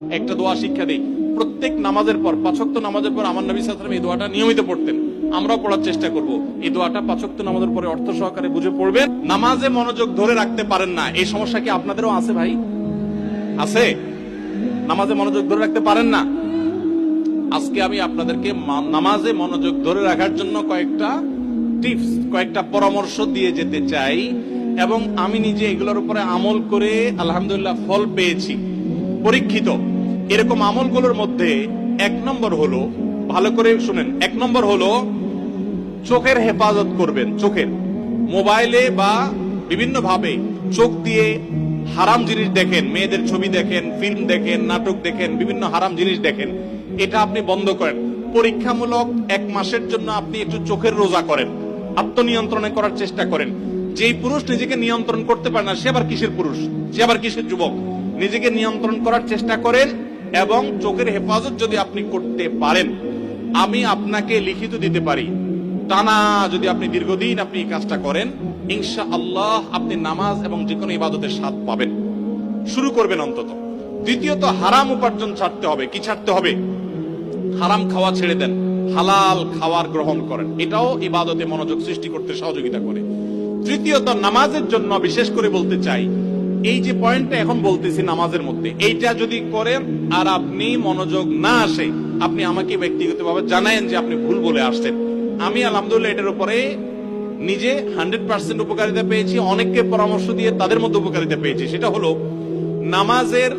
একটা দোয়া শিক্ষা দেই, প্রত্যেক নামাজের পর, ৫ ওয়াক্ত নামাজের পর আমার নবী সাল্লাল্লাহু আলাইহি ওয়াসাল্লাম এই দোয়াটা নিয়মিত পড়তেন। আমরাও পড়ার চেষ্টা করব। এই দোয়াটা ৫ ওয়াক্ত নামাজের পরে অর্থ সহকারে বুঝে পড়বেন। নামাজে মনোযোগ ধরে রাখতে পারেন না, এই সমস্যা কি আপনাদেরও আছে ভাই? আছে? নামাজে মনোযোগ ধরে রাখতে পারেন না? আজকে আমি আপনাদেরকে নামাজে মনোযোগ ধরে রাখার জন্য কয়েকটা টিপস, কয়েকটা পরামর্শ দিয়ে যেতে চাই, এবং আমি নিজে এগুলোর উপরে আমল করে আলহামদুলিল্লাহ ফল পেয়েছি, পরীক্ষিত। এরকম আমলগুলোর মধ্যে ১ নম্বর হলো, ভালো করে শুনেন, ১ নম্বর হলো চোখের হেফাজত করবেন। চোখের, মোবাইলে বা বিভিন্ন ভাবে চোখ দিয়ে হারাম জিনিস দেখেন, মেয়েদের ছবি দেখেন, ফিল্ম দেখেন, নাটক দেখেন, বিভিন্ন হারাম জিনিস দেখেন, এটা আপনি বন্ধ করেন। পরীক্ষামূলক ১ মাসের জন্য আপনি একটু চোখের রোজা করেন, আত্মনিয়ন্ত্রণে করার চেষ্টা করেন। যেই পুরুষ নিজেকে নিয়ন্ত্রণ করতে পারে না, সে আবার কিসের পুরুষ, সে আবার কিসের যুবক? নিজেকে নিয়ন্ত্রণ করার চেষ্টা করেন, এবং চোখের হেফাজত যদি আপনি করতে পারেন, আমি আপনাকে লিখিত দিতে পারি, টানা যদি আপনি দীর্ঘদিন আপনি এই কাজটা করেন, ইনশাআল্লাহ আপনি নামাজ এবং যে কোনো ইবাদতের স্বাদ পাবেন। শুরু করবেন অন্তত। দ্বিতীয়ত, হারাম উপার্জন ছাড়তে হবে। কি ছাড়তে হবে? হারাম খাওয়া ছেড়ে দেন, হালাল খাবার গ্রহণ করেন। এটাও ইবাদতে মনোযোগ সৃষ্টি করতে সহযোগিতা করে। তৃতীয়ত, নামাজের জন্য বিশেষ করে বলতে চাই, এই যে পয়েন্টটা এখন বলতেছি নামাজের মধ্যে, এইটা যদি করেন আর আপনি মনোযোগ না আসে, আপনি আমাকে ব্যক্তিগতভাবে জানায়েন যে আপনি ভুল বলে আসছেন। আমি আলহামদুলিল্লাহ এটার উপরে নিজে 100% উপকারিতা পেয়েছি, অনেককে পরামর্শ দিয়ে তাদের মধ্যে উপকারিতা পেয়েছি। সেটা হলো নামাজের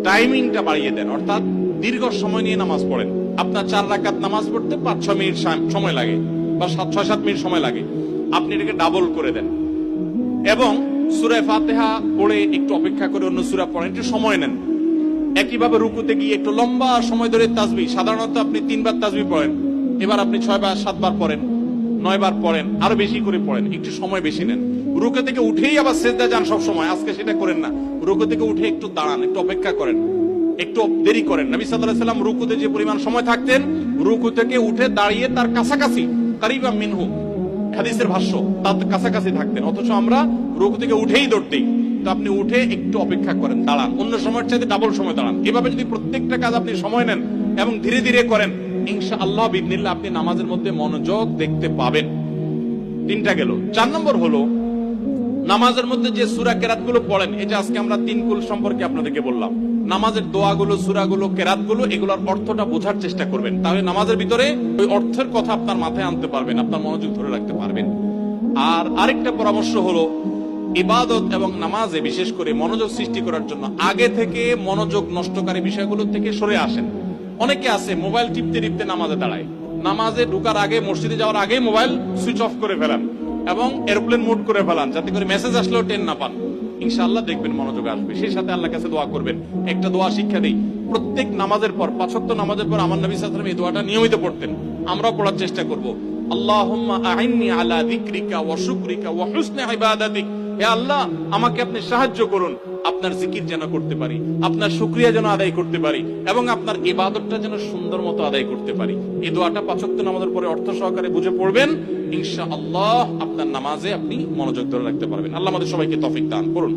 টাইমিংটা বাড়িয়ে দেন, অর্থাৎ দীর্ঘ সময় নিয়ে নামাজ পড়েন। আপনার 4 রাকাত নামাজ পড়তে ৫-৬ মিনিট সময় লাগে, বা ৬-৭ মিনিট সময় লাগে, আপনি এটাকে ডাবল করে দেন, এবং সূরা ফাতিহা পড়ে একটু অপেক্ষা করে অন্য সূরা পড়েন, একটু সময় নেন। একইভাবে রুকুতে গিয়ে একটু লম্বা সময় ধরে তাসবিহ, সাধারণত আপনি 3 বার তাসবিহ পড়েন, এবার আপনি 6 বার 7 বার পড়েন, 9 বার পড়েন, আরো বেশি করে পড়েন, একটু সময় বেশি নেন। রুকু থেকে উঠেই আবার সিজদা যান সব সময়, আজকে সেটা করেন না। রুকু থেকে উঠে একটু দাঁড়ান, একটু অপেক্ষা করেন, একটু দেরি করেন। নবী সাল্লাল্লাহু আলাইহি ওয়াসাল্লাম রুকুতে যে পরিমাণ সময় থাকতেন, রুকু থেকে উঠে দাঁড়িয়ে তার কাছাকাছি, কারিবা মিনহু, হাদিসের ভাষ্য, তার কাছাকাছি থাকতেন। অথচ আমরা রুকু থেকে উঠেই দৌড়তেই। তো আপনি উঠে একটু অপেক্ষা করেন, দাঁড়ান, অন্য সময়ের চাইতে ডাবল সময় দাঁড়ান। এভাবে যদি প্রত্যেকটা কাজ আপনি সময় নেন এবং ধীরে ধীরে করেন, ইনশাআল্লাহ বিইذনিল্লাহ আপনি নামাজের মধ্যে মনোযোগ দেখতে পাবেন। 3টা গেল। 4 নম্বর হলো নামাজের মধ্যে যে সূরা কেরাতগুলো পড়েন, এটা আজকে আমরা 3 কুল সম্পর্কে আপনাদেরকে বললাম। নামাজের দোয়াগুলো, সূরাগুলো, কেরাতগুলো, এগুলোর অর্থটা বোঝার চেষ্টা করবেন, তাহলে নামাজের ভিতরে ওই অর্থের কথা আপনার মাথায় আনতে পারবেন, আপনার মনোযোগ ধরে রাখতে পারবেন। আর আরেকটা পরামর্শ হলো, ইবাদত এবং নামাজে বিশেষ করে মনোযোগ সৃষ্টি করার জন্য আগে থেকে মনোযোগ নষ্টকারী বিষয়গুলো থেকে সরে আসেন। অনেকে আছে মোবাইল টিপতে টিপতে নামাজে দাঁড়ায়, নামাজে ঢোকার আগে, মসজিদে যাওয়ার আগে মোবাইল সুইচ অফ করে ফেলান এবং এরোপ্লেন মোড করে ফেলান, যাতে করে মেসেজ আসলেও টেন না পান। ইনশাআল্লাহ দেখবেন মনোযোগ আসবে। সেই সাথে আল্লাহর কাছে দোয়া করবেন। একটা দোয়া শিক্ষা দেই, প্রত্যেক নামাজের পর, ৫ ওয়াক্ত নামাজের পর আমার নবী সাল্লাল্লাহু আলাইহি ওয়াসাল্লাম এই দোয়াটা নিয়মিত পড়তেন। আমরাও পড়ার চেষ্টা করব। আল্লাহুম্মা আইন্নি আলা যিকরিকা ওয়া শুকরিকা ওয়া হুসনি ইবাদাতিক। হে আল্লাহ, আমাকে আপনি সাহায্য করুন, আপনার জিকির যেন করতে পারি, আপনার শুকরিয়া যেন আদায় করতে পারি, এবং আপনার ইবাদতটা যেন সুন্দর মতো আদায় করতে পারি। এই দোয়াটা ৫ ওয়াক্ত নামাজের পরে অর্থ সহকারে বুঝে পড়বেন, ইনশাআল্লাহ আপনার নামাজে আপনি মনোযোগ ধরে রাখতে পারবেন। আল্লাহ আমাদের সবাইকে তৌফিক দান করুন।